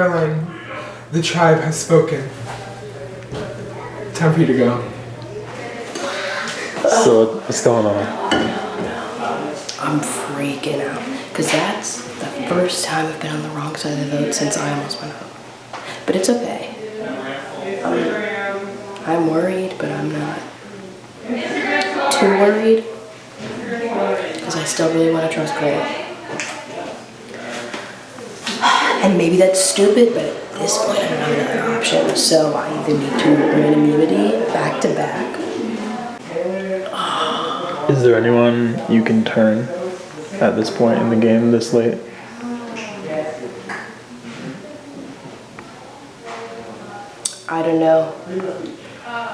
Caroline, the tribe has spoken. Time for you to go. So what's going on? I'm freaking out because that's the first time I've been on the wrong side of the vote since I almost went home. But it's okay. I'm worried, but I'm not too worried because I still really want to trust Grant. And maybe that's stupid, but at this point I don't have another option. So I either need to win immunity back to back. Is there anyone you can turn at this point in the game this late? I don't know.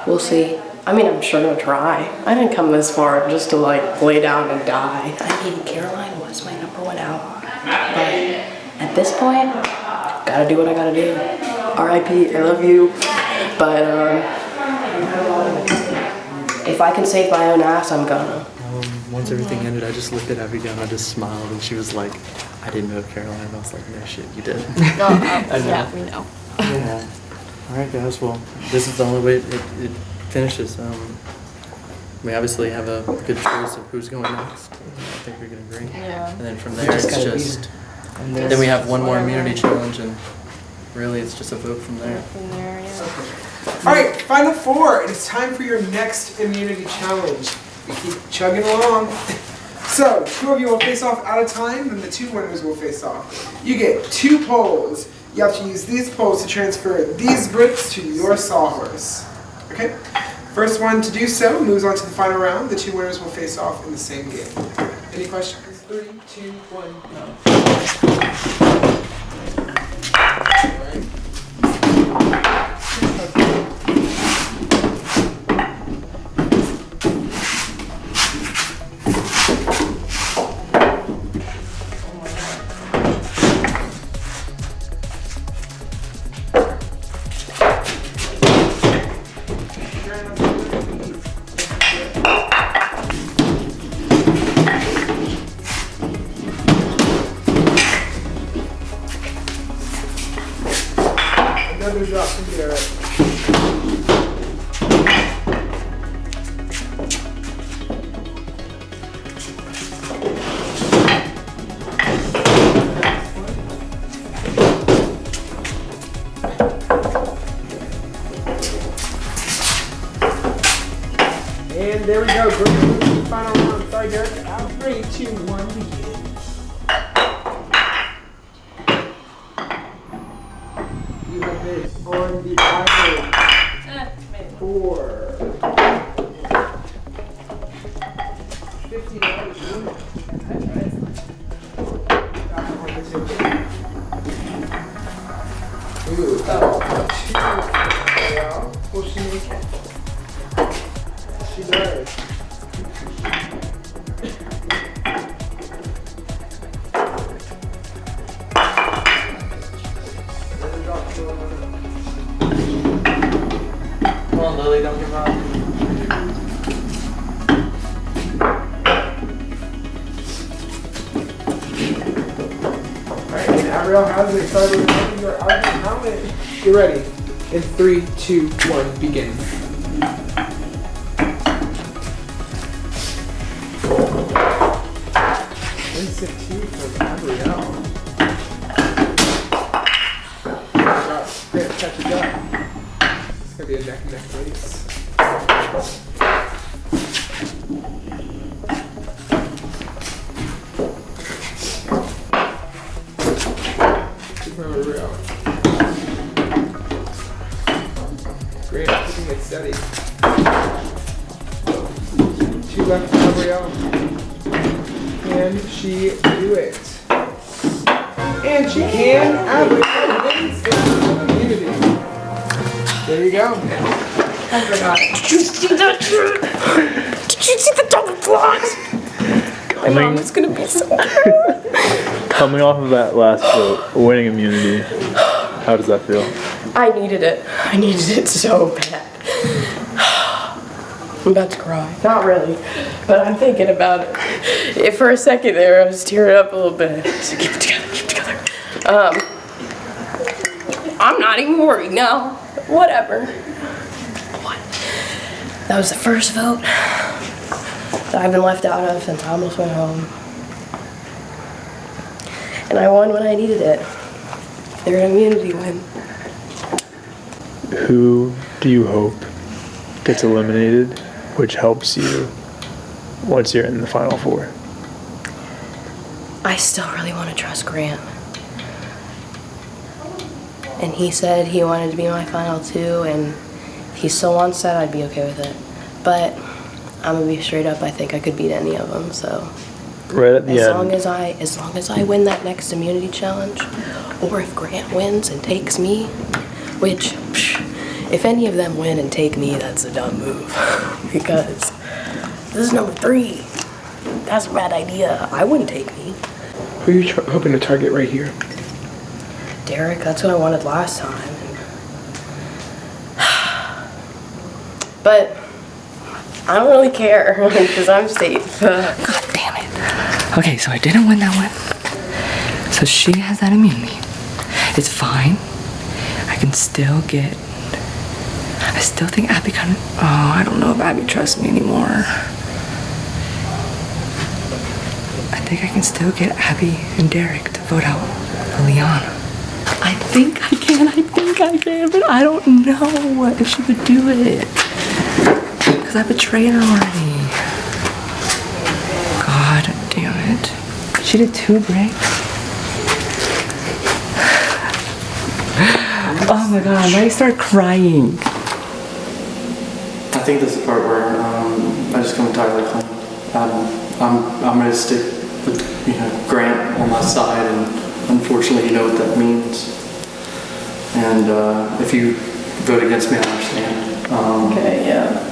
We'll see. I mean, I'm sure gonna try. I didn't come this far just to like lay down and die. I mean, Caroline was my #1 ally. But at this point, gotta do what I gotta do. R.I.P. I love you. But if I can save my own ass, I'm gonna. Once everything ended, I just looked at Abigail and I just smiled, and she was like, "I didn't know Caroline." And I was like, "No shit, you did." No, yeah, we know. Yeah. All right, guys. Well, this is the only way it finishes. We obviously have a good choice of who's going next. I think we can agree. Yeah. And then from there, it's just. Then we have one more immunity challenge, and really, it's just a vote from there. From there, yeah. All right, final four. It is time for your next immunity challenge. We keep chugging along. So, 2 of you will face off out of time, and the 2 winners will face off. You get 2 poles. You have to use these poles to transfer these bricks to your sawhorse. Okay? First one to do so moves on to the final round. The 2 winners will face off in the same game. Any questions? 3, 2, 1, no. Another drop from Garrett. And there we go. We're going to move to the final round. Sorry, Garrett. Out 3, 2, 1, begin. You have this on the island. 4. 50 dollars. Ooh, well, will she make it? She does. Come on, Lily, don't give up. Alright, and Abrielle has it. Sorry, we're making your out helmet. Get ready. In 3, 2, 1, begin. Instant 2 from Abrielle. Great, catch it up. It's gonna be a neck and neck race. Abrielle. Great, keeping it steady. 2 left for Abrielle. Can she do it? And she can. Abrielle wins immunity. There you go. I forgot. Did you see that? Did you see the double blocks? Mom, it's gonna be so Coming off of that last vote, winning immunity, how does that feel? I needed it. I needed it so bad. I'm about to cry. Not really, but I'm thinking about it. For a second there, I was tearing up a little bit. So keep it together, keep it together. I'm not even worried now. Whatever. What? That was the first vote that I've been left out of since I almost went home. And I won when I needed it. They're an immunity win. Who do you hope gets eliminated, which helps you once you're in the final four? I still really want to trust Grant. And he said he wanted to be my final two, and if he still wants that, I'd be okay with it. But I'm gonna be straight up, I think I could beat any of them, so. Right at the As end. long as I win that next immunity challenge, or if Grant wins and takes me, which, if any of them win and take me, that's a dumb move. Because this is number 3. That's a bad idea. I wouldn't take me. Who are you hoping to target right here? Derek, that's what I wanted last time. But I don't really care because I'm safe. God damn it. Okay, so I didn't win that one. So she has that immunity. It's fine. I can still get... I still think Abby kind of... Oh, I don't know if Abby trusts me anymore. I think I can still get Abby and Derek to vote out Liliana. I think I can, but I don't know if she would do it. Because I betrayed her already. God damn it. She did 2 breaks. Oh my god, now I start crying. I think this is the part where I just come entirely clean. I'm going to stick with Grant on my side, and unfortunately, you know what that means. And if you vote against me, I understand. Okay, yeah.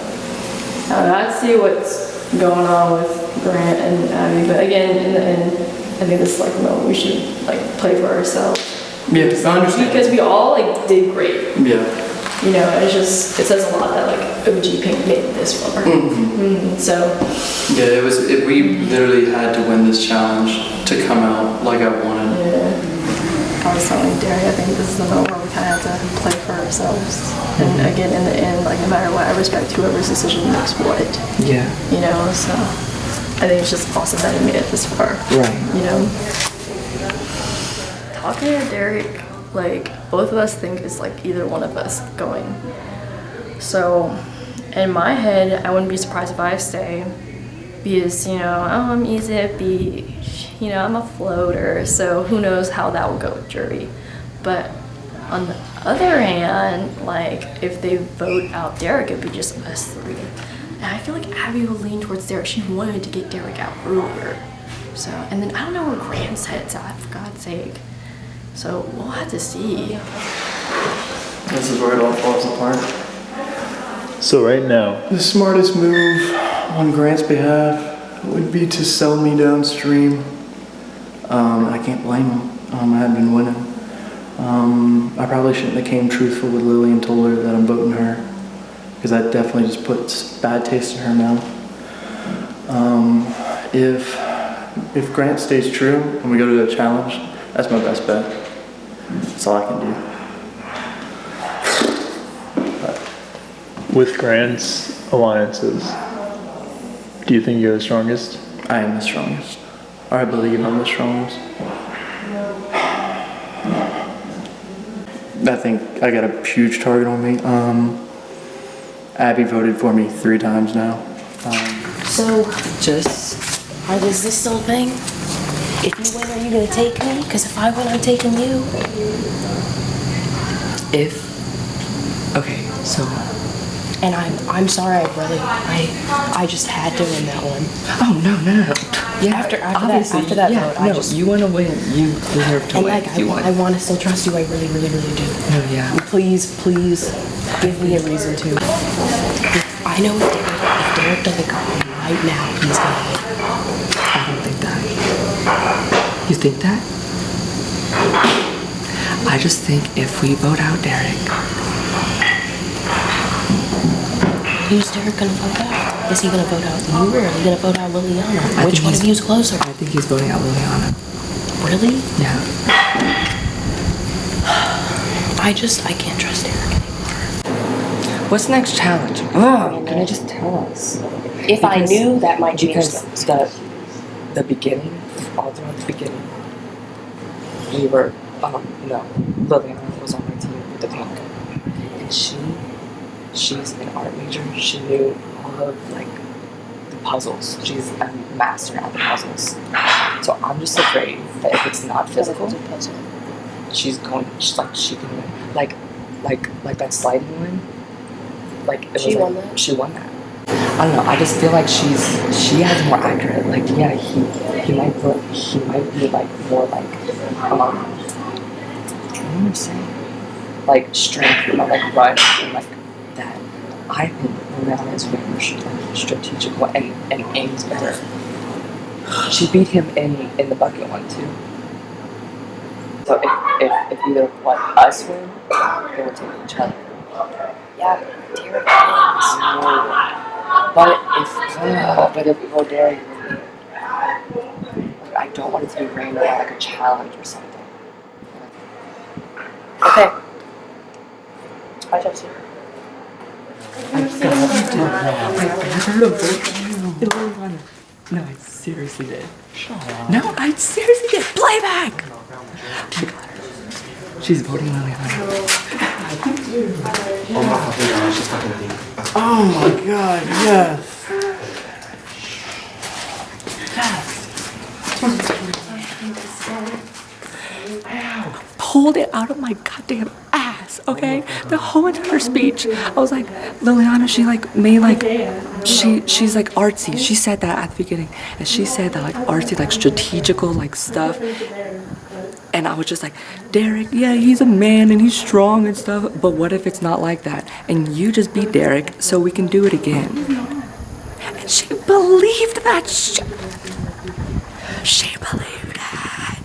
I see what's going on with Grant and Abby, but again, in the end, I think this is like a moment we should like play for ourselves. Yeah, I understand. Because we all like did great. Yeah. You know, it says a lot that like OG Pink made it this far. So. Yeah, we literally had to win this challenge to come out like I wanted. Yeah. I was telling Derek, I think this is the moment where we kind of have to play for ourselves. And again, in the end, like no matter what, I respect whoever's decision makes what. Yeah. You know, so I think it's just awesome that he made it this far. Right. You know? Talking to Derek, like both of us think it's like either one of us going. So in my head, I wouldn't be surprised if I stay. Because, I'm easy to beat. I'm a floater, so who knows how that will go with jury. But on the other hand, like if they vote out Derek, it'd be just us 3. And I feel like Abby will lean towards Derek. She wanted to get Derek out earlier. So, and then I don't know where Grant's head's at, for God's sake. So we'll have to see. This is where it all falls apart. So right now, The smartest move on Grant's behalf would be to sell me downstream. I can't blame him. I had been winning. I probably shouldn't have came truthful with Lily and told her that I'm voting her, because that definitely just puts bad taste in her mouth. If Grant stays true and we go to the challenge, that's my best bet. That's all I can do. with Grant's alliances, do you think you're the strongest? I am the strongest. Or I believe I'm the strongest. I think I got a huge target on me. Abby voted for me 3 times now. So, Just... is this still a thing? If you win, are you gonna take me? Because if I win, I'm taking you. Okay, so... And I'm sorry, I just had to win that one. Oh, no. Yeah, After obviously, that yeah, vote, I no, just... you want to win. You deserve to And win. like, You won. I want to still trust you, I really, really, really do. No, yeah. And please give me a reason to. I know if Derek doesn't come right now, he's gonna win. I don't think that. You think that? I just think if we vote out Derek... Who's Derek gonna vote out? Is he gonna vote out you, or is he gonna vote out Liliana? Which one of you is closer? I think he's voting out Liliana. Really? Yeah. I can't trust Derek. What's the next challenge? Oh, can you just tell us? If I knew, that might change Because things. the beginning, all throughout the beginning, we were, Liliana was on my team with the pink. And she's an art major. She knew all of, like, the puzzles. She's a master at the puzzles. So I'm just afraid that if it's not physical, she can win. Like that sliding one. Like, She won that? She won that. I don't know. I just feel like she has more accurate. Like, yeah, he might be like more like what am I saying? Like strength, like right, and like that. I think Liliana is way more strategical and aims better. She beat him in the bucket one too. So if either us win, they will take each other. Yeah, Derek wins. But if Derek, I don't want it to be rained around like a challenge or something. Okay. I trust you. No, I seriously did. No, I seriously did. Playback! She's voting Liliana. Oh my god, yes. Pulled it out of my goddamn ass, okay? The whole entire speech, I was like, Liliana, she like made like, she's like artsy. She said that at the beginning, and she said that like artsy, like strategical, like stuff. And I was just like, Derek, yeah, he's a man and he's strong and stuff, but what if it's not like that? And you just beat Derek, so we can do it again. And she believed that shit. She believed that.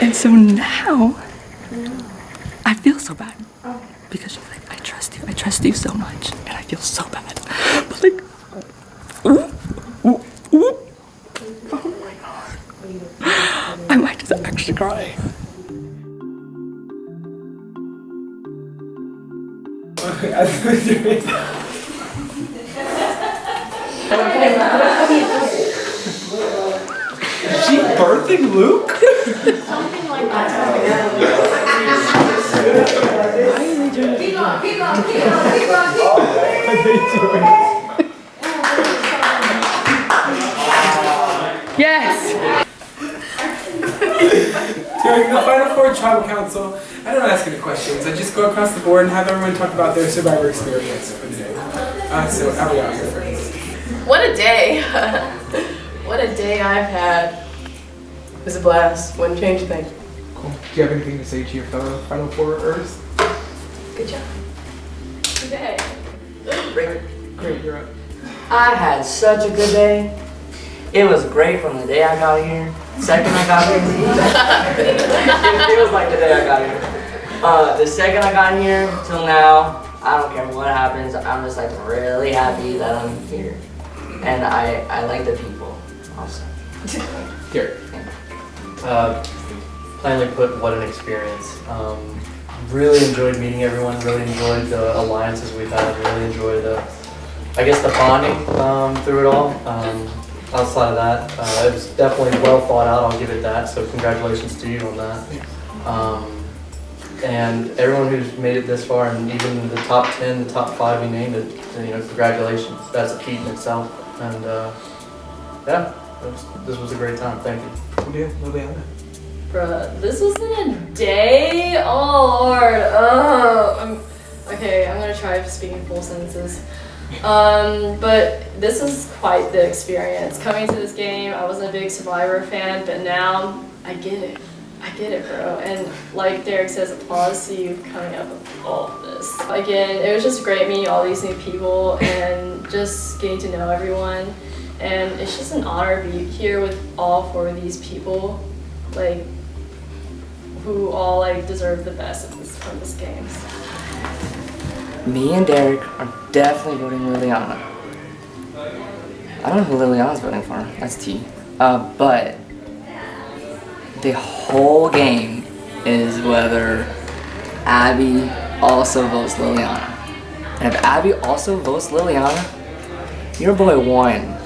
And so now, I feel so bad. Because she's like, I trust you so much. And I feel so bad. But like, oh my god. I might just actually cry. Is she birthing Luke? Something like that. Yes! During the Final Four Tribal Council, I don't ask any questions. I just go across the board and have everyone talk about their Survivor experience for the day. So, Abigail, you're first. What a day. What a day I've had. It was a blast. Wouldn't change a thing. Cool. Do you have anything to say to your fellow Final Fourers? Good job. Good day. Great, you're up. I had such a good day. It was great from the day I got here. Second I got here, it feels like the day I got here. The second I got here till now, I don't care what happens. I'm just like really happy that I'm here, and I like the people also. Here. Plainly put, what an experience. Really enjoyed meeting everyone, really enjoyed the alliances we've had, really enjoyed the bonding through it all. Outside of that, it was definitely well thought out, I'll give it that, so congratulations to you on that. And everyone who's made it this far, and even the top 10, the top 5 we named it, congratulations. That's a feat in itself. And yeah, this was a great time, thank you. Cool deal, Liliana. Bruh, this wasn't a day? Oh lord. Okay, I'm gonna try to speak in full sentences. But this is quite the experience. Coming to this game, I wasn't a big Survivor fan, but now I get it. I get it, bro. And like Derek says, applause to you coming up with all of this. Again, it was just great meeting all these new people and just getting to know everyone. And it's just an honor to be here with all 4 of these people, like, who all like deserve the best of this from this game. Me and Derek are definitely voting Liliana. I don't know who Liliana's voting for. That's T. But the whole game is whether Abby also votes Liliana. And if Abby also votes Liliana, your boy won.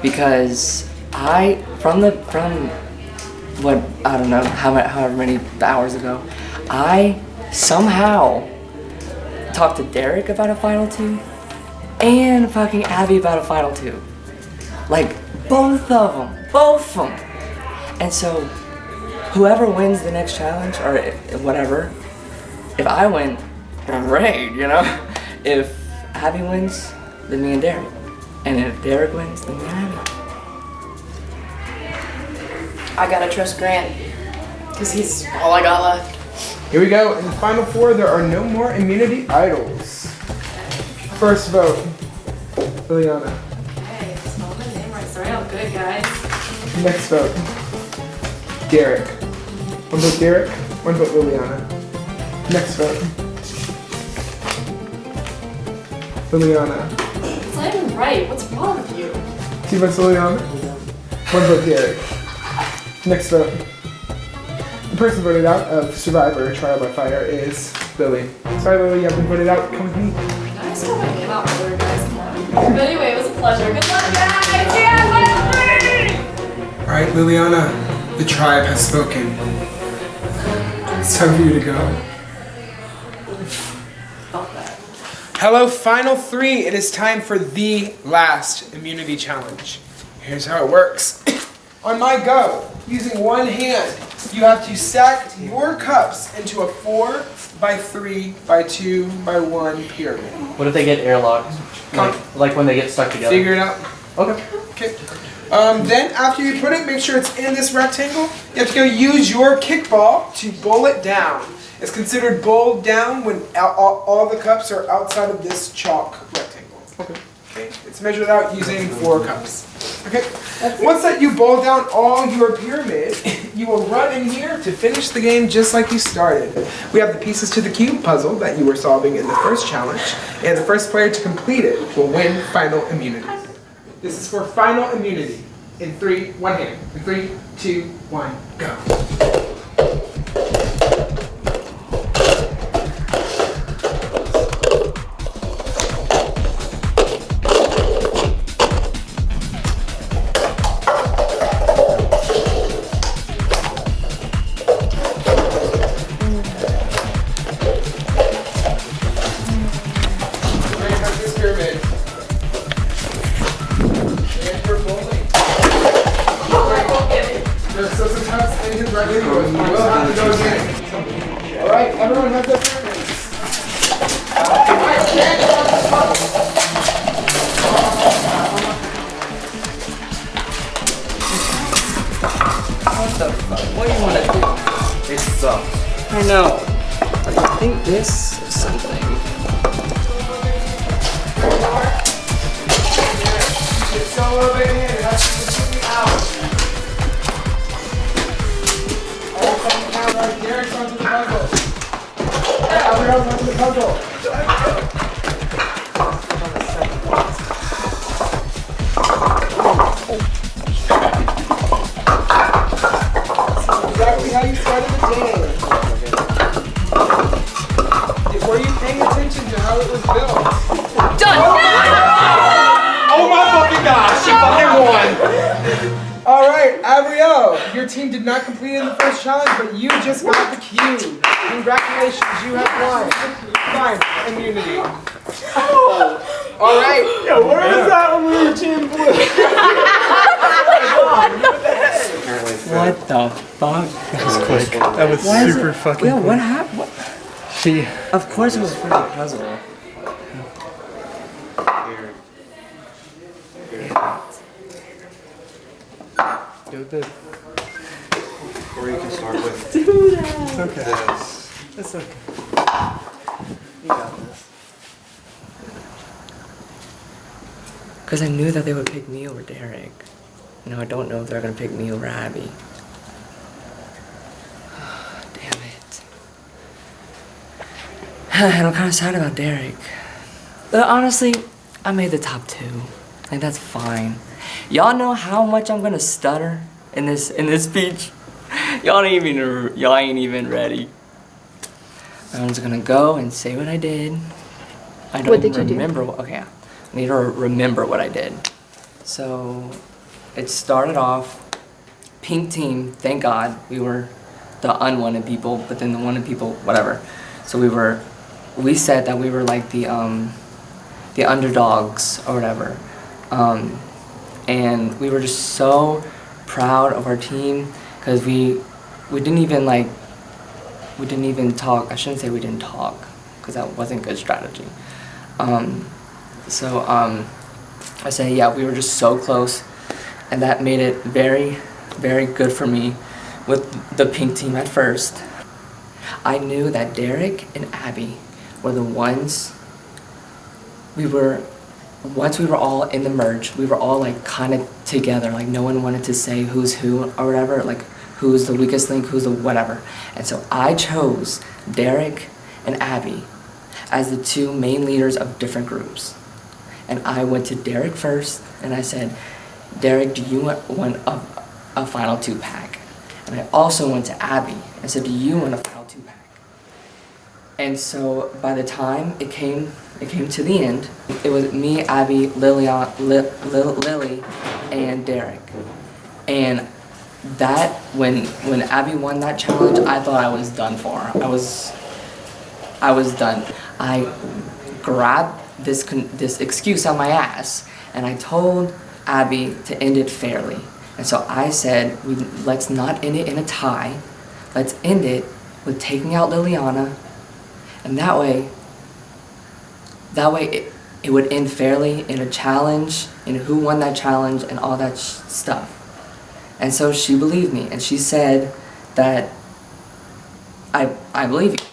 Because from what, I don't know, however many hours ago, I somehow talked to Derek about a final 2 and fucking Abby about a final 2. Like, both of them. And so, whoever wins the next challenge, or whatever, if I win, great, you know? If Abby wins, then me and Derek. And if Derek wins, then me and Abby. I gotta trust Grant, because he's all I got left. Here we go. In the final 4, there are no more immunity idols. First vote, Liliana. Hey, spell my name right. Sorry, I'm good, guys. Next vote, Derek. 1 vote Derek, 1 vote Liliana. Next vote, Liliana. It's not even right. What's wrong with you? 2 votes Liliana, 1 vote Derek. Next vote. The person voted out of Survivor Trial by Fire is Lily. Sorry, Lily, you have been voted out. Come with me. I spelled my name out earlier, guys. Come on. But anyway, it was a pleasure. Good luck, guys. Yeah, Alright, Liliana, the tribe has spoken. It's time for you to go. Hello, final 3. It is time for the last immunity challenge. Here's how it works. On my go, using one hand, you have to stack your cups into a 4 by 3 by 2 by 1 pyramid. What if they get airlocked? Like when they get stuck together? Figure it out. Okay. Okay. Then after you put it, make sure it's in this rectangle. You have to go use your kickball to bowl it down. It's considered bowled down when all the cups are outside of this chalk rectangle. Okay. It's measured out using 4 cups. Okay. Once that you bowl down all your pyramid, you will run in here to finish the game just like you started. We have the pieces to the cube puzzle that you were solving in the first challenge, and the first player to complete it will win final immunity. This is for final immunity. In 3, one hand. In 3, 2, 1, go. Alright, everyone has their pyramids. What the fuck? What do you want to do? It sucks. I know. But I think this is something. It's so low right here, it has to be completely out. Alright, Derek's onto the puzzle. Everyone's onto the puzzle. Exactly how you started the game. Were you paying attention to how it was built? Done. Oh my fucking gosh, she fucking won! Alright, Abrielle, your team did not complete it in the first challenge, but you just got the cube. Congratulations, you have won. Fine, immunity. Alright. Yo, where was that when we were team blue? What the fuck? That was quick. That was super fucking Yeah, quick. what happened? What? She. Of course it was for the puzzle. Do the. Or you can start with It's okay. this. It's okay. You got this. Because I knew that they would pick me over Derek. Now I don't know if they're gonna pick me over Abby. Damn it. And I'm kind of sad about Derek. But honestly, I made the top 2. Like, that's fine. Y'all know how much I'm gonna stutter in this speech? Y'all ain't even ready. I'm just gonna go and say what I did. I don't What did you do? remember. Okay, I need to remember what I did. So it started off. Pink team. Thank God we were the unwanted people, but then the wanted people, whatever. So we said that we were like the underdogs or whatever, and we were just so proud of our team because we didn't even talk. I shouldn't say we didn't talk because that wasn't good strategy. I say yeah, we were just so close, and that made it very, very good for me with the pink team at first. I knew that Derek and Abby were the ones. Once we were all in the merge, we were all like kind of together. Like no one wanted to say who's who or whatever, like who's the weakest link, who's the whatever. And so I chose Derek and Abby as the two main leaders of different groups. And I went to Derek first and I said, Derek, do you want a final 2-pack? And I also went to Abby and said, do you want a final 2-pack? And so by the time it came to the end, it was me, Abby, Lily, and Derek. And that, when Abby won that challenge, I thought I was done for. I was done. I grabbed this excuse on my ass, and I told Abby to end it fairly. And so I said, let's not end it in a tie. Let's end it with taking out Liliana, and that way it would end fairly in a challenge, in who won that challenge, and all that stuff. And so she believed me, and she said that I believe you.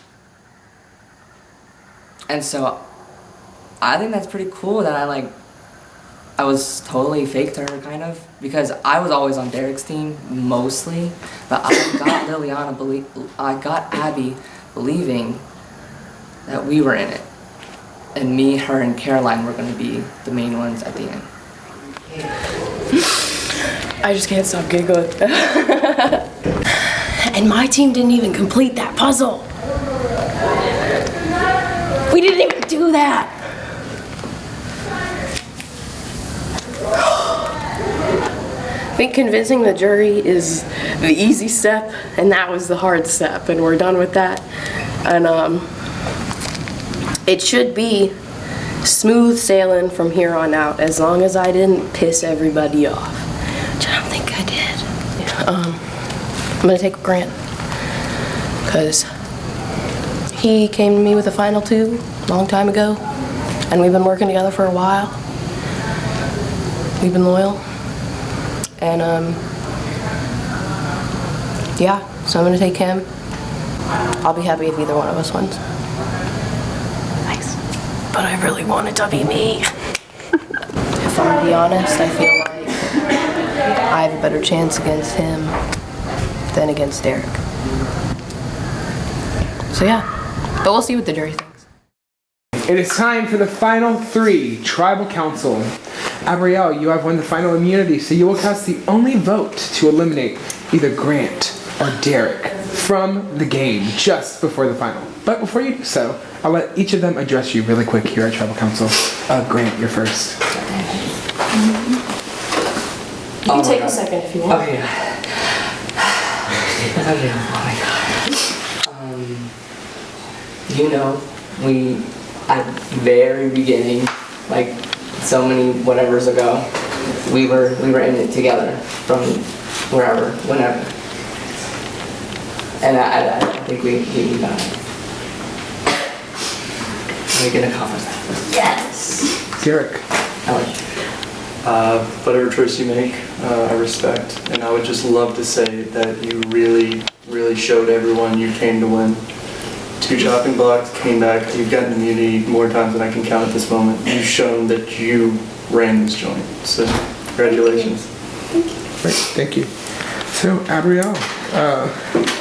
And so I think that's pretty cool that I was totally fake to her, kind of, because I was always on Derek's team mostly, but I got Abby believing that we were in it, and me, her, and Caroline were going to be the main ones at the end. I just can't stop giggling. And my team didn't even complete that puzzle. We didn't even do that. I think convincing the jury is the easy step, and that was the hard step, and we're done with that. And it should be smooth sailing from here on out, as long as I didn't piss everybody off, which I don't think I did. I'm gonna take Grant, because he came to me with a final 2 a long time ago, and we've been working together for a while. We've been loyal. And yeah, so I'm gonna take him. I'll be happy if either one of us wins. Thanks. But I really want it to be me. If I'm gonna be honest, I feel like I have a better chance against him than against Derek. So yeah, but we'll see what the jury thinks. It is time for the final 3, Tribal Council. Abrielle, you have won the final immunity, so you will cast the only vote to eliminate either Grant or Derek from the game just before the final. But before you do so, I'll let each of them address you really quick here at Tribal Council. Grant, you're first. You can take a second if you want. Oh yeah. Oh my god. You know, we at the very beginning, like so many whatevers ago, we were in it together from wherever, whenever. And I think we got it. We can accomplish that. Yes! Derek. I like you. Whatever choice you make, I respect. And I would just love to say that you really, really showed everyone you came to win. 2 chopping blocks, came back, you've gotten immunity more times than I can count at this moment. You've shown that you ran this joint. So, congratulations. Thank you. Great, thank you. So, Abrielle,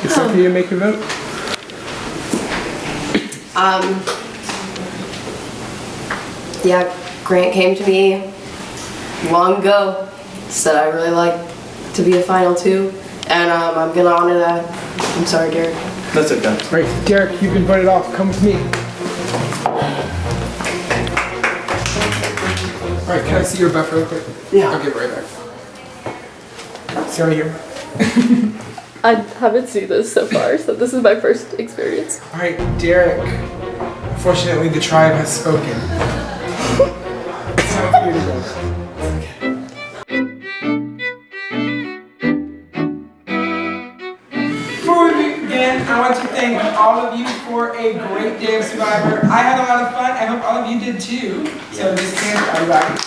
it's time for you to make your vote. Yeah, Grant came to me long ago, said I really like to be a final 2, and I'm gonna honor that. I'm sorry, Derek. That's okay. All right, Derek, you've been voted off. Come with me. All right, can I see your buff real quick? Yeah. I'll get right back. Sarah here. I haven't seen this so far, so this is my first experience. All right, Derek. Unfortunately, the tribe has spoken. It's time for you to go. Before we begin, I want to thank all of you for a great day of Survivor. I had a lot of fun. I hope all of you did too. So just stand for everybody.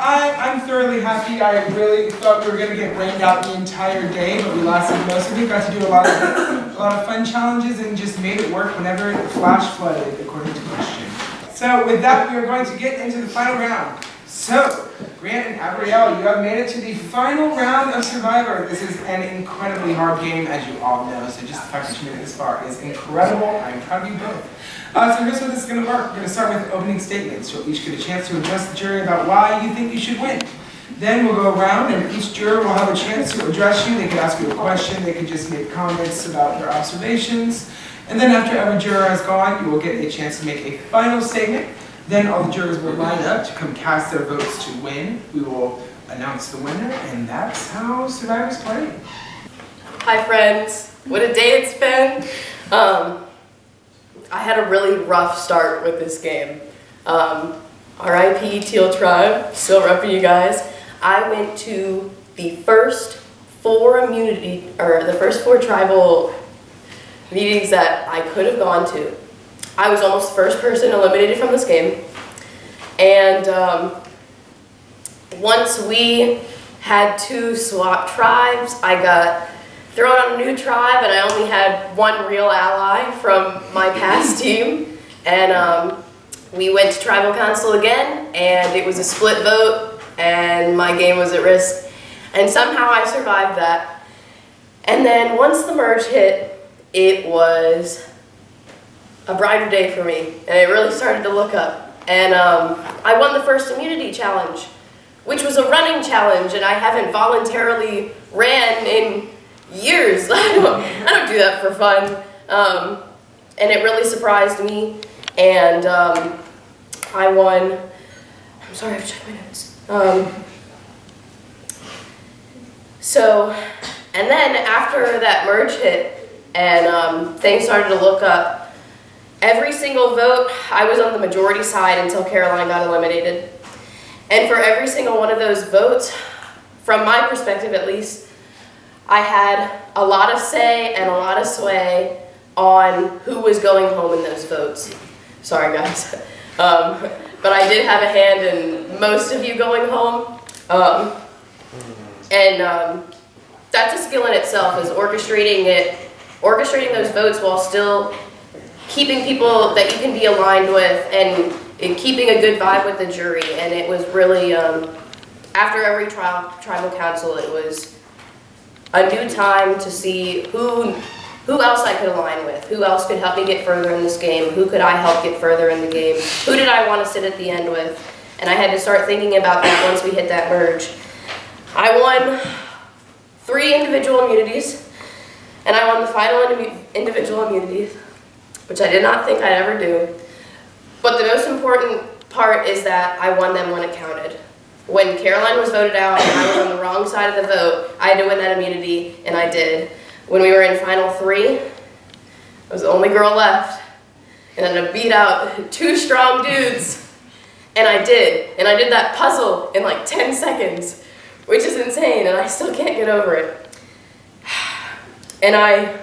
I'm thoroughly happy. I really thought we were going to get rained out the entire day, but we lasted most of it. Got to do a lot of fun challenges and just made it work whenever it flash flooded, according to Christian. So with that, we are going to get into the final round. So, Grant and Abrielle, you have made it to the final round of Survivor. This is an incredibly hard game, as you all know, so just the fact that you made it this far is incredible. I'm proud of you both. So here's how this is going to work. We're going to start with opening statements. You'll each get a chance to address the jury about why you think you should win. Then we'll go around and each juror will have a chance to address you. They could ask you a question, they could just make comments about their observations. And then after every juror has gone, you will get a chance to make a final statement. Then all the jurors will line up to come cast their votes to win. We will announce the winner, and that's how Survivor's played. Hi friends, what a day it's been. I had a really rough start with this game. RIP Teal Tribe, still repping you guys. I went to the first four tribal meetings that I could have gone to. I was almost the first person eliminated from this game. And once we had to swap tribes, I got thrown on a new tribe and I only had one real ally from my past team. And we went to tribal council again and it was a split vote and my game was at risk. And somehow I survived that. And then once the merge hit, it was a brighter day for me, and it really started to look up. And I won the first immunity challenge, which was a running challenge, and I haven't voluntarily ran in years. I don't do that for fun. And it really surprised me, and I won. I'm sorry, I've checked my notes. And then after that merge hit, and things started to look up, every single vote, I was on the majority side until Caroline got eliminated. And for every single one of those votes, from my perspective at least, I had a lot of say and a lot of sway on who was going home in those votes. Sorry guys. But I did have a hand in most of you going home. That's a skill in itself, is orchestrating those votes while still keeping people that you can be aligned with and keeping a good vibe with the jury. And it was really, after every tribal council, it was a new time to see who else I could align with, who else could help me get further in this game, who could I help get further in the game, who did I want to sit at the end with. And I had to start thinking about that once we hit that merge. I won 3 individual immunities, and I won the final individual immunities, which I did not think I'd ever do. But the most important part is that I won them when it counted. When Caroline was voted out and I was on the wrong side of the vote, I had to win that immunity, and I did. When we were in final 3, I was the only girl left, and then I beat out 2 strong dudes, and I did. And I did that puzzle in like 10 seconds, which is insane, and I still can't get over it. And I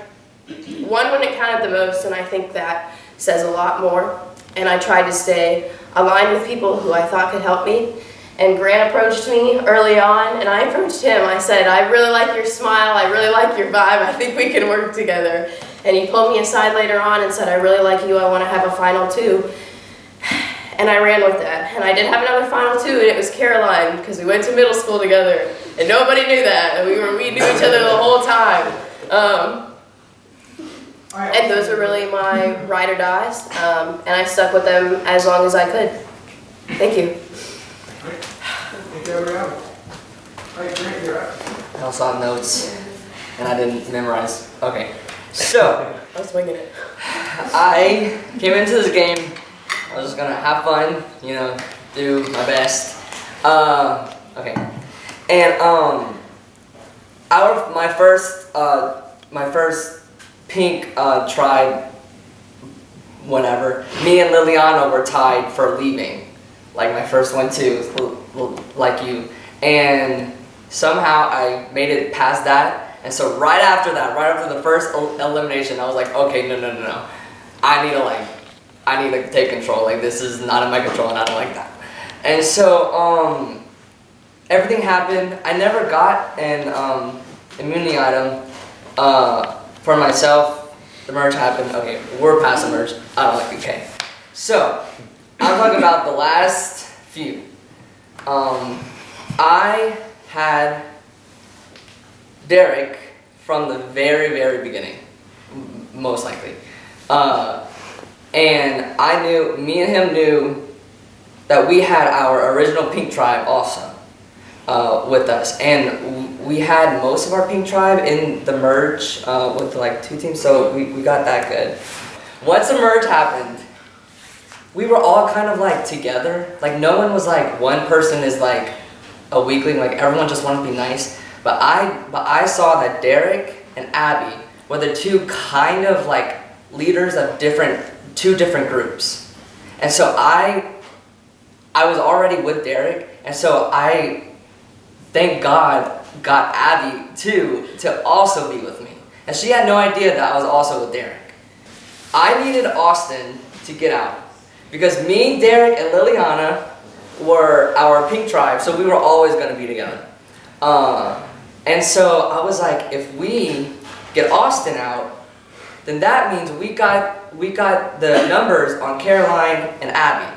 won when it counted the most, and I think that says a lot more. And I tried to stay aligned with people who I thought could help me. And Grant approached me early on, and I approached him. I said, I really like your smile, I really like your vibe, I think we can work together. And he pulled me aside later on and said, I really like you, I want to have a final 2. And I ran with that. And I did have another final 2, and it was Caroline, because we went to middle school together. And nobody knew that, and we knew each other the whole time. And those were really my ride or dies, and I stuck with them as long as I could. Thank you. Thank you, everyone. Alright, Grant, you're up. I also have notes, and I didn't memorize. Okay, so I was winging it. I came into this game. I was just gonna have fun, you know, do my best. Okay, and out of my first pink tribe, whatever. Me and Liliana were tied for leaving, like my first one too, like you. And somehow I made it past that. And so right after that, right after the first elimination, I was like, okay, no. I need to take control. Like, this is not in my control, and I don't like that. And so everything happened. I never got an immunity item for myself. The merge happened. Okay, we're past the merge. I don't like it. Okay. So I'm talking about the last few. I had Derek from the very, very beginning, most likely. And me and him knew that we had our original pink tribe also with us. And we had most of our pink tribe in the merge with like 2 teams, so we got that good. Once the merge happened, we were all kind of like together. Like, no one was like, one person is like a weakling, like everyone just wanted to be nice. But I saw that Derek and Abby were the 2 kind of like leaders of 2 different groups. And so I was already with Derek, and so I, thank God, got Abby too to also be with me. And she had no idea that I was also with Derek. I needed Austin to get out because me, Derek, and Liliana were our pink tribe, so we were always going to be together. And so I was like, if we get Austin out, then that means we got the numbers on Caroline and Abby.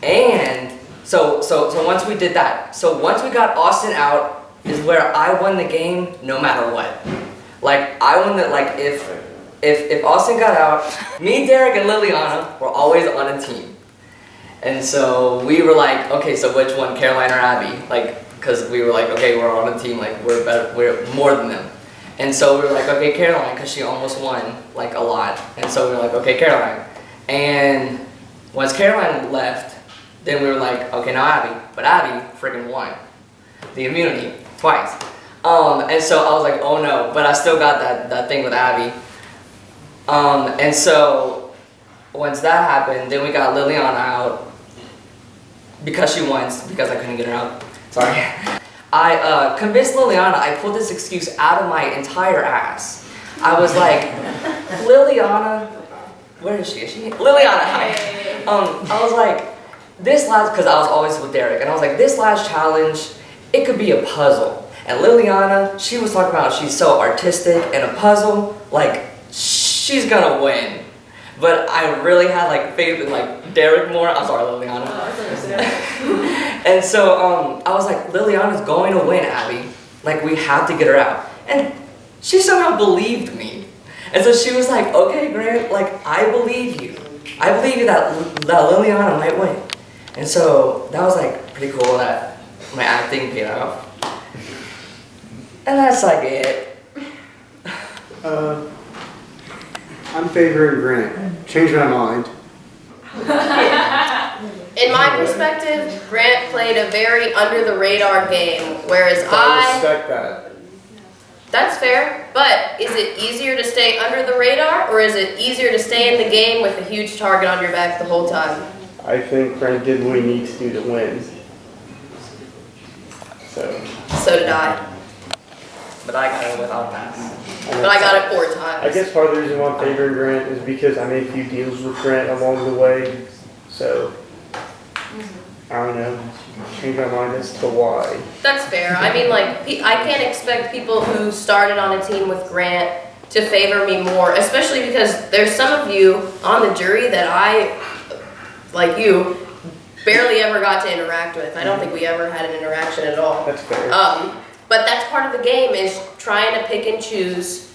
And so once we did that, so once we got Austin out is where I won the game no matter what. Like, I won the, like, if Austin got out, me, Derek, and Liliana were always on a team. And so we were like, okay, so which one, Caroline or Abby? Like, because we were like, okay, we're on a team, like, we're more than them. And so we were like, okay, Caroline, because she almost won, like, a lot. And so we were like, okay, Caroline. And once Caroline left, then we were like, okay, now Abby. But Abby freaking won the immunity twice. And so I was like, oh no, but I still got that thing with Abby. And so once that happened, then we got Liliana out because she won, because I couldn't get her out. Sorry. I convinced Liliana. I pulled this excuse out of my entire ass. I was like, Liliana, where is she? Is she? Liliana, hi. I was like, this last, because I was always with Derek, and I was like, this last challenge, it could be a puzzle. And Liliana, she was talking about she's so artistic, and a puzzle, like, she's gonna win. But I really had like faith in like Derek more. I'm sorry, Liliana. And so I was like, Liliana's going to win, Abby. Like, we have to get her out. And she somehow believed me. And so she was like, okay, Grant, like, I believe you. I believe you that Liliana might win. And so that was like pretty cool that my acting paid off. And that's like it. I'm favoring Grant. Change my mind. In my perspective, Grant played a very under-the-radar game, whereas I respect that. That's fair, but is it easier to stay under the radar, or is it easier to stay in the game with a huge target on your back the whole time? I think Grant did what he needs to do to win. So did I. But I got it without that. But I got it 4 times. I guess part of the reason why I'm favoring Grant is because I made a few deals with Grant along the way. So, I don't know. Change my mind as to why. That's fair. I mean, like, I can't expect people who started on a team with Grant to favor me more, especially because there's some of you on the jury that I, like you, barely ever got to interact with. I don't think we ever had an interaction at all. That's fair. But that's part of the game, is trying to pick and choose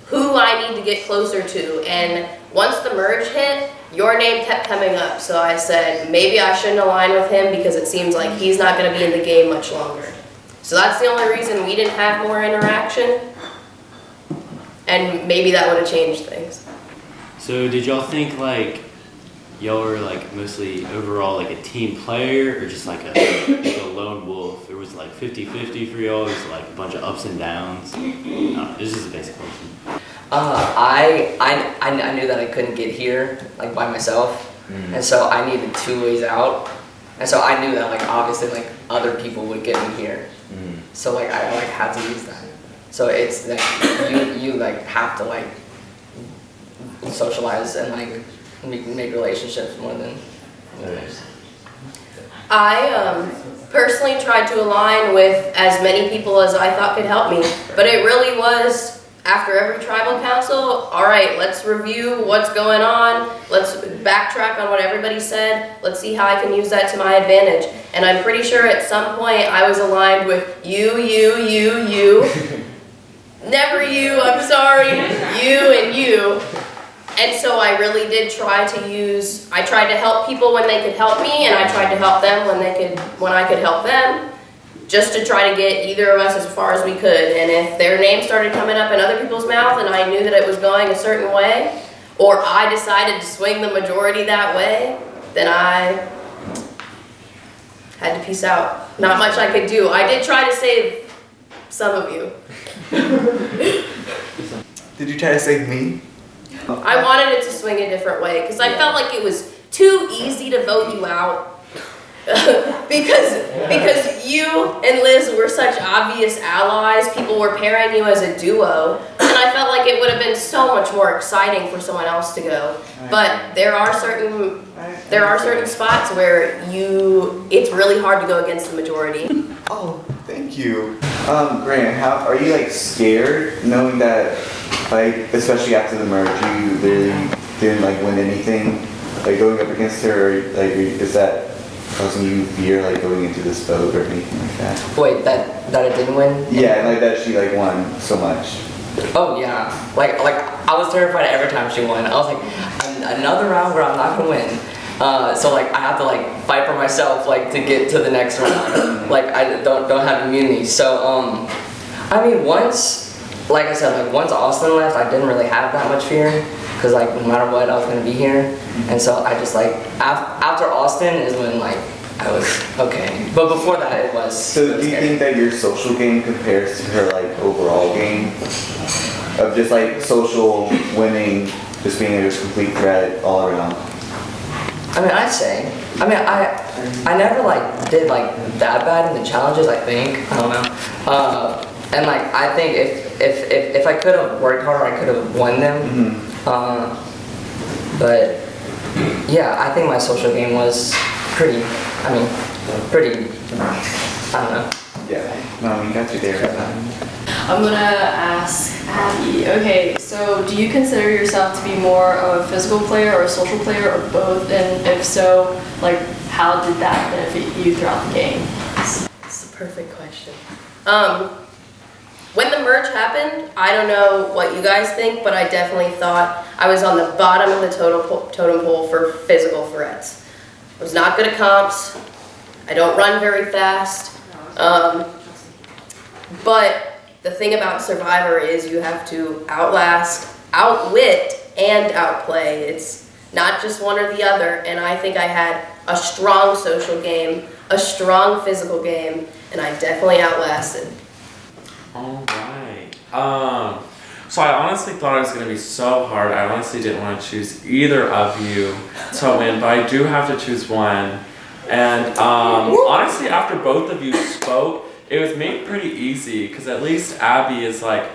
who I need to get closer to. And once the merge hit, your name kept coming up. So I said, maybe I shouldn't align with him because it seems like he's not going to be in the game much longer. So that's the only reason we didn't have more interaction. And maybe that would have changed things. So did y'all think like y'all were like mostly overall like a team player or just like a lone wolf? It was like 50-50 for y'all. It was like a bunch of ups and downs. No, this is a basic question. I knew that I couldn't get here like by myself, and so I needed 2 ways out, and so I knew that like obviously like other people would get me here, so like I like had to use that. So it's like you like have to like socialize and like make relationships more than others. I personally tried to align with as many people as I thought could help me, but it really was after every tribal council, all right, let's review what's going on, let's backtrack on what everybody said, let's see how I can use that to my advantage. And I'm pretty sure at some point I was aligned with you, never you, I'm sorry, you and you. And so I really did try to I tried to help people when they could help me, and I tried to help them when I could help them, just to try to get either of us as far as we could. And if their name started coming up in other people's mouth and I knew that it was going a certain way, or I decided to swing the majority that way, then I had to peace out. Not much I could do. I did try to save some of you. Did you try to save me? I wanted it to swing a different way because I felt like it was too easy to vote you out. because you and Liz were such obvious allies, people were pairing you as a duo, and I felt like it would have been so much more exciting for someone else to go. But there are certain spots where it's really hard to go against the majority. Oh, thank you. Grant, how are you like scared knowing that, like, especially after the merge, you really didn't like win anything, like going up against her, like is that causing you fear, like going into this vote or anything like that? Wait, that I didn't win? Yeah, like that she like won so much. Oh yeah, like I was terrified every time she won. I was like, another round where I'm not gonna win. So like I have to like fight for myself like to get to the next round. Like I don't have immunity. So I mean once, like I said, like once Austin left, I didn't really have that much fear. Because like no matter what, I was gonna be here, and so I just like after Austin is when like I was okay, but before that it was. So do you think that your social game compares to her like overall game of just like social winning, just being a complete threat all around? I mean, I'd say. I mean, I never like did like that bad in the challenges. I think I don't know, and like I think if I could have worked harder, I could have won them. But yeah, I think my social game was pretty, I don't know. Yeah, no, I mean, got you there. I'm gonna ask Abby, okay, so do you consider yourself to be more of a physical player or a social player or both? And if so, like, how did that benefit you throughout the game? It's a perfect question. When the merge happened, I don't know what you guys think, but I definitely thought I was on the bottom of the totem pole for physical threats. I was not good at comps. I don't run very fast. But the thing about Survivor is you have to outlast, outwit, and outplay. It's not just one or the other, and I think I had a strong social game, a strong physical game, and I definitely outlasted. Alright. So I honestly thought it was going to be so hard. I honestly didn't want to choose either of you to win, but I do have to choose one. And honestly, after both of you spoke, it was made pretty easy because at least Abby is like,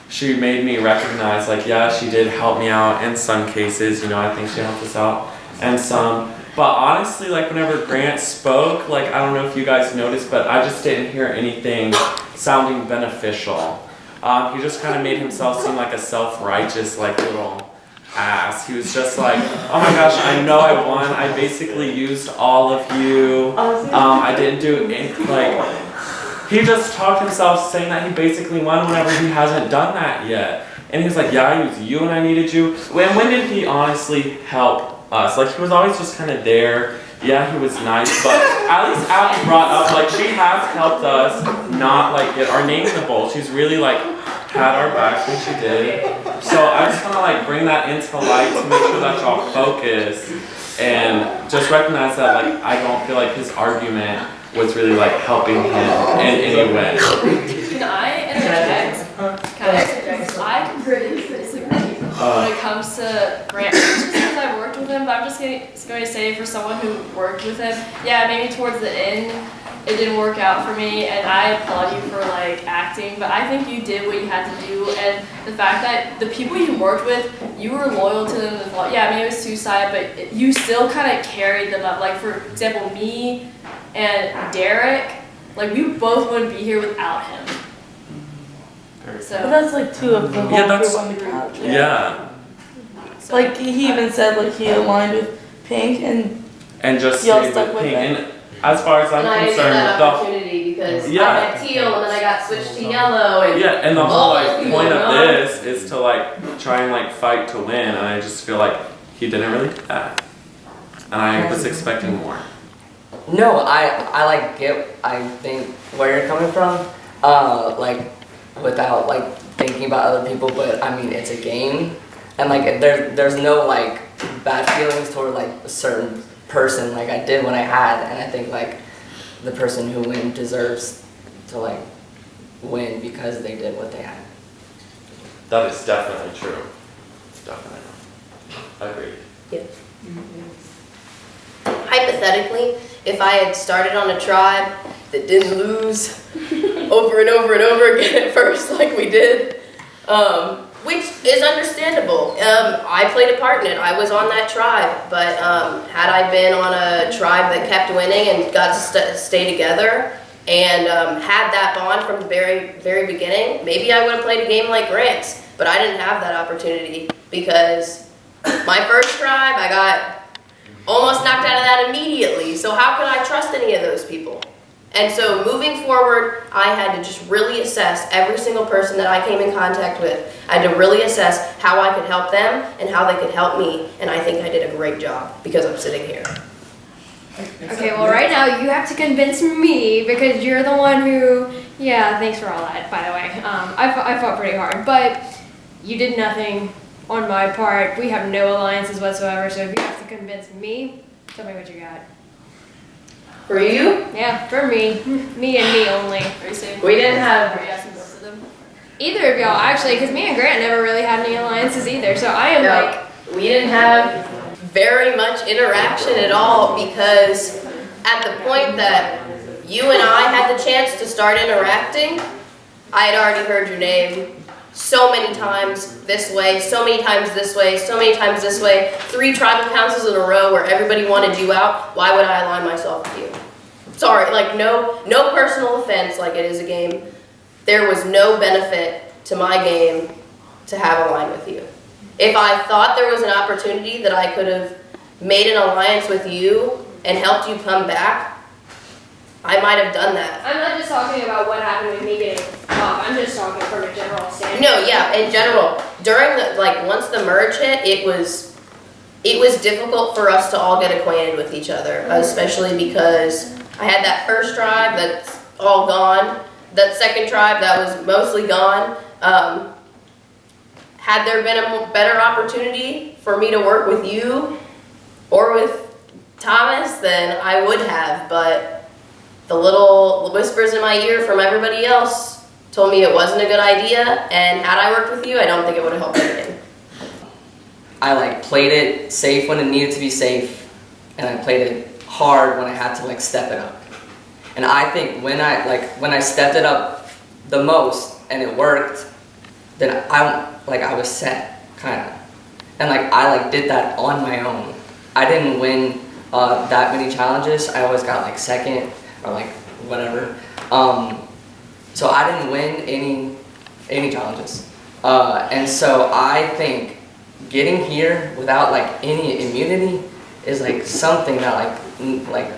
she made me recognize like, yeah, she did help me out in some cases. You know, I think she helped us out and some. But honestly, like whenever Grant spoke, like I don't know if you guys noticed, but I just didn't hear anything sounding beneficial. He just kind of made himself seem like a self-righteous like little ass. He was just like, oh my gosh, I know I won. I basically used all of you. I didn't do anything. Like, he just talked himself saying that he basically won whenever he hasn't done that yet. And he was like, yeah, I used you when I needed you. When did he honestly help us? Like, he was always just kind of there yeah, he was nice, but at least Abby brought up, like, she has helped us not, like, get our name in the bowl. She's really, like, had our backs when she did. So I just want to, like, bring that into the light to make sure that y'all focus and just recognize that, like, I don't feel like his argument was really, like, helping him in any way. Can I interject? I completely disagree when it comes to Grant. Just because I've worked with him, but I'm just going to say for someone who worked with him, yeah, maybe towards the end it didn't work out for me, and I applaud you for like acting, but I think you did what you had to do, and the fact that the people you worked with, you were loyal to them. Yeah, maybe it was two-sided, but you still kind of carried them up. Like, for example, me and Derek, like, we both wouldn't be here without him. So But that's like two of the whole Yeah, that's- group on the couch. Right? Yeah. Like he even said like he aligned with Pink and just y'all stayed stuck with with Pink. it. And as far as I'm And I didn't get concerned, that the opportunity because I Yeah. had teal and then I got switched to yellow. And yeah, and the whole all like those people, point of you know? this is to like try and like fight to win, and I just feel like he didn't really do that, and I was expecting more. No, I like I think where you're coming from, like without like thinking about other people, but I mean it's a game, and like there's no like bad feelings toward like a certain person like I did when I had, and I think like the person who wins deserves to like win because they did what they had. That is definitely true. Definitely. Agreed. Yeah. Hypothetically, if I had started on a tribe that didn't lose over and over and over again at first like we did, which is understandable. I played a part in it. I was on that tribe, but had I been on a tribe that kept winning and got to stay together and had that bond from the very, very beginning, maybe I would have played a game like Grant's, but I didn't have that opportunity because my first tribe, I got almost knocked out of that immediately. So how could I trust any of those people? And so moving forward, I had to just really assess every single person that I came in contact with. I had to really assess how I could help them and how they could help me. And I think I did a great job because I'm sitting here. Okay, well right now you have to convince me because you're the one who, yeah, thanks for all that, by the way. I fought pretty hard, but you did nothing on my part. We have no alliances whatsoever, so if you have to convince me, tell me what you got. For you? Yeah, for me. Me and me only. Are you saying We didn't have... Are you asking both of them? Either of y'all, actually, because me and Grant never really had any alliances either, so I am No, like... we didn't have very much interaction at all because at the point that you and I had the chance to start interacting, I had already heard your name so many times this way, so many times this way, so many times this way. 3 tribal councils in a row where everybody wanted you out. Why would I align myself with you? Sorry, like no personal offense, like it is a game. There was no benefit to my game to have a line with you. If I thought there was an opportunity that I could have made an alliance with you and helped you come back, I might have done that. I'm not just talking about what happened with me getting off. I'm just talking from a general standpoint. No, yeah, in general, during the, like, once the merge hit, it was difficult for us to all get acquainted with each other, especially because I had that first tribe that's all gone, that second tribe that was mostly gone. Had there been a better opportunity for me to work with you or with Thomas, then I would have, but the little whispers in my ear from everybody else told me it wasn't a good idea, and had I worked with you, I don't think it would have helped anything. I like played it safe when it needed to be safe, and I played it hard when I had to like step it up. And I think when I stepped it up the most and it worked, then I was set kinda. And like I like did that on my own. I didn't win that many challenges. I always got like second or like whatever. So I didn't win any challenges. And so I think getting here without like any immunity is like something that like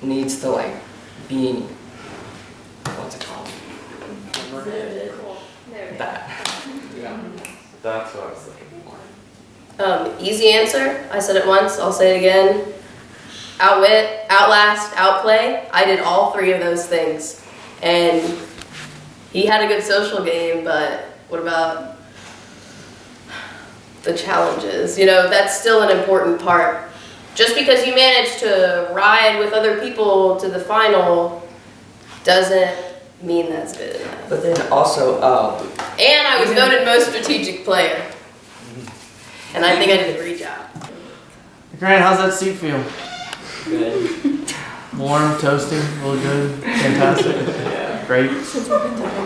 needs to like be, what's it called? That. Yeah. That's what I was looking for. Easy answer. I said it once, I'll say it again. outwit, outlast, outplay. I did all 3 of those things. And he had a good social game, but what about the challenges? You know, that's still an important part. Just because you manage to ride with other people to the final doesn't mean that's good enough. But then also, And I was voted most strategic player. And I think I did a great job. Grant, how's that seat feel? good. Warm, toasty, really good, fantastic. Great.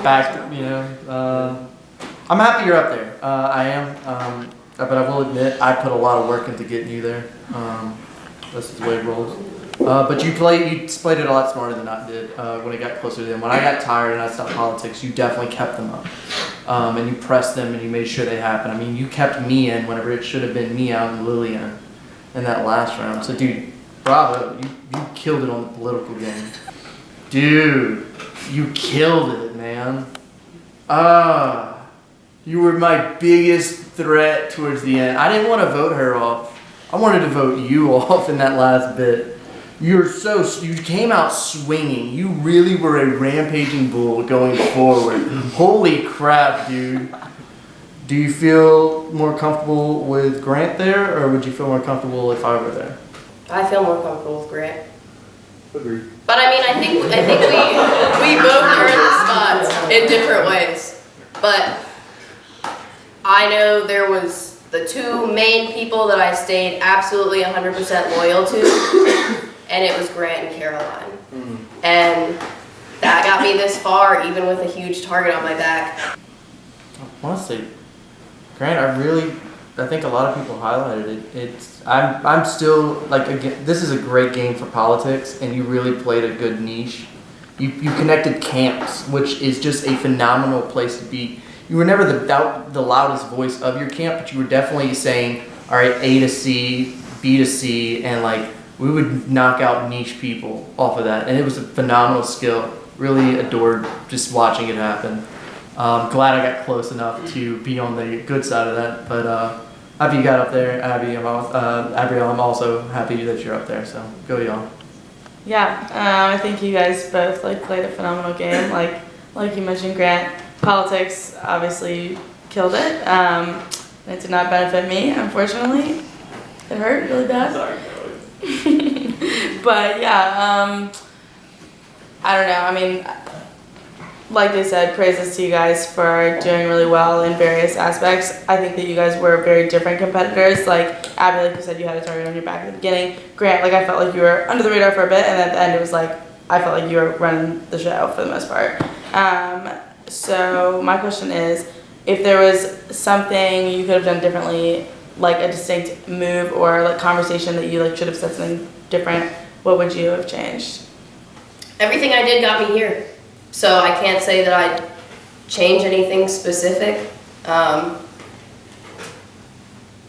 Back, you know. I'm happy you're up there. I am. But I will admit, I put a lot of work into getting you there. This is the way it rolls. But you played it a lot smarter than I did when it got closer to them. When I got tired and I stopped politics, you definitely kept them up. And you pressed them and you made sure they happened. I mean, you kept me in whenever it should have been me out and Lillian in that last round. So, dude, bravo. You killed it on the political game. Dude, you killed it, man. You were my biggest threat towards the end. I didn't want to vote her off. I wanted to vote you off in that last bit. You came out swinging. You really were a rampaging bull going forward. Holy crap, dude. Do you feel more comfortable with Grant there, or would you feel more comfortable if I were there? I feel more comfortable with Grant. Agreed. But I mean, I think we both earned the spots in different ways. But I know there was the 2 main people that I stayed absolutely 100% loyal to, and it was Grant and Caroline. And that got me this far, even with a huge target on my back. Honestly, Grant, I think a lot of people highlighted it. I'm still, like, again, this is a great game for politics, and you really played a good niche. You connected camps, which is just a phenomenal place to be. You were never the loudest voice of your camp, but you were definitely saying, all right, A to C, B to C, and like, we would knock out niche people off of that. And it was a phenomenal skill. Really adored just watching it happen. Glad I got close enough to be on the good side of that. But happy you got up there, Abby. Abigail, I'm also happy that you're up there. So go y'all. Yeah, I think you guys both played a phenomenal game. Like you mentioned, Grant, politics obviously killed it. It did not benefit me, unfortunately. It hurt really bad. Sorry. But yeah, I don't know. I mean, like they said, praises to you guys for doing really well in various aspects. I think that you guys were very different competitors. Like Abby, like you said, you had a target on your back at the beginning. Grant, like I felt like you were under the radar for a bit, and at the end it was like I felt like you were running the show for the most part. So my question is, if there was something you could have done differently, like a distinct move or like conversation that you should have said something different, what would you have changed? Everything I did got me here. So I can't say that I'd change anything specific.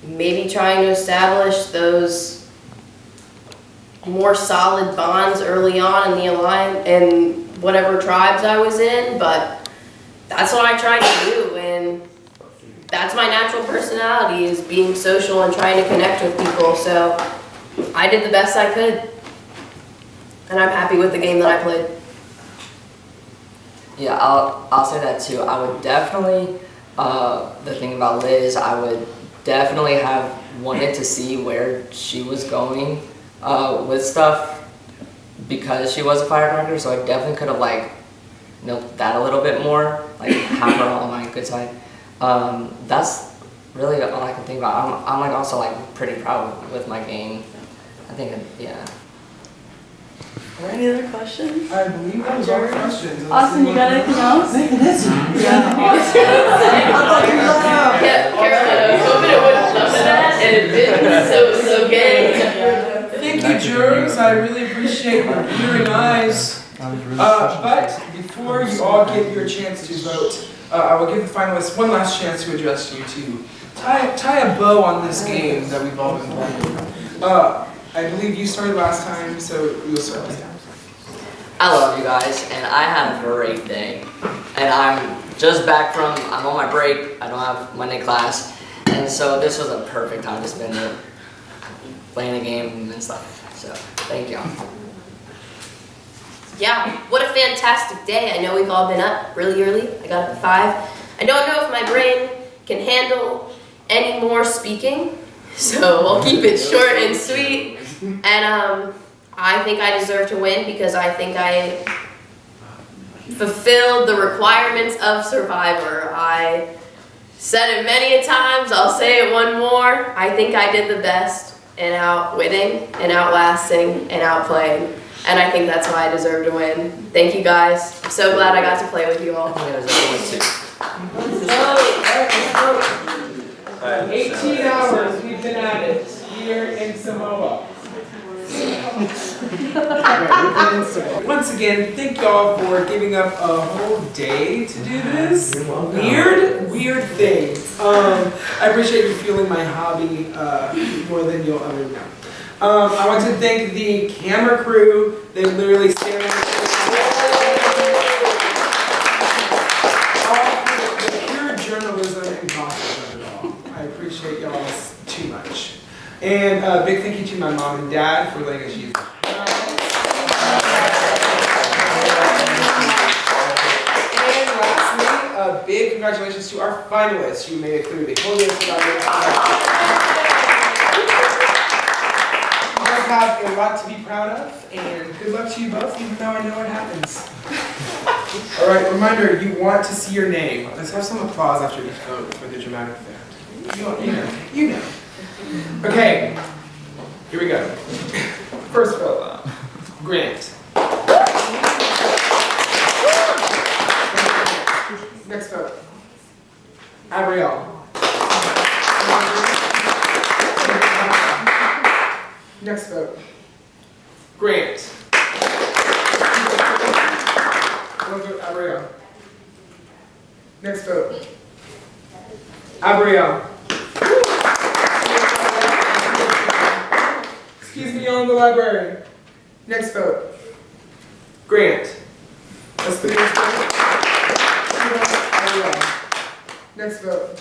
Maybe trying to establish those more solid bonds early on in the alliance and whatever tribes I was in, but that's what I tried to do, and that's my natural personality, is being social and trying to connect with people. So I did the best I could, and I'm happy with the game that I played. Yeah, I'll say that too. I would definitely, the thing about Liz, I would definitely have wanted to see where she was going with stuff, because she was a firecracker, so I definitely could have milked that a little bit more, have her on my good side. That's really all I can think about. I'm also pretty proud with my game. I think, yeah. Are there any other questions? I believe that was all the questions. Austin, you got anything else? Yeah, Caroline, I was hoping it wouldn't come to that, and it didn't, so it was okay. Thank you, jurors. I really appreciate your hearing eyes. But before you all get your chance to vote, I will give the finalists one last chance to address you to tie a bow on this game that we've all been playing. I believe you started last time, so you'll start this time. I love you guys, and I had a great day. And I'm just back I'm on my break, I don't have Monday class, and so this was a perfect time to spend it playing a game and stuff. So Thank you. Yeah, what a fantastic day. I know we've all been up really early. I got up at 5. I don't know if my brain can handle any more speaking, so I'll keep it short and sweet. And I think I deserve to win because I think I fulfilled the requirements of Survivor. I said it many a times, I'll say it one more. I think I did the best in outwitting and outlasting and outplaying. And I think that's why I deserve to win. Thank you guys. I'm so glad I got to play with you all. 18 hours we've been at it here in Samoa. Once again, thank y'all for giving up a whole day to do this. Weird things. I appreciate you fueling my hobby more than you'll ever know. I want to thank the camera crew. They literally stand on the pure journalism and gossip of it all. I appreciate y'all too much. And a big thank you to my mom and dad for letting us use it. And lastly, a big congratulations to our finalists who made it through the whole day. You guys have a lot to be proud of, and good luck to you both, even though I know what happens. Alright, reminder, you want to see your name. Let's have some applause after each vote for the dramatic effect. You know. Okay, here we go. First vote, Grant. Next vote, Abrielle. Next vote, Grant. One vote, Abrielle. Next vote, Abrielle. Excuse me, y'all in the library. Next vote, Grant. That's the next vote. Abrielle. Next vote,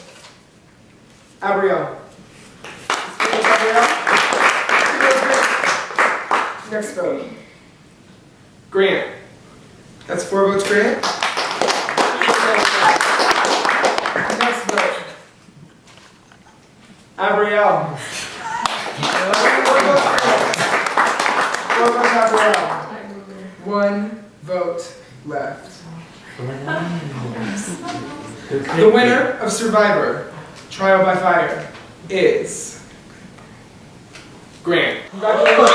Abrielle. Next vote, Grant. That's 4 votes, Grant. Next vote, Abrielle. 4 votes, Abrielle. 1 vote left. The winner of Survivor Trial by Fire is Grant. Congratulations.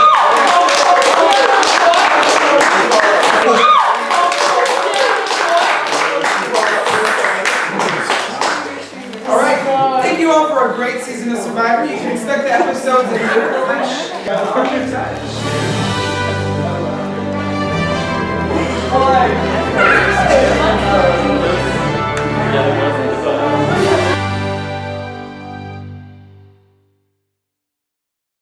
Alright, thank you all for a great season of Survivor. You can expect the episodes in April-ish.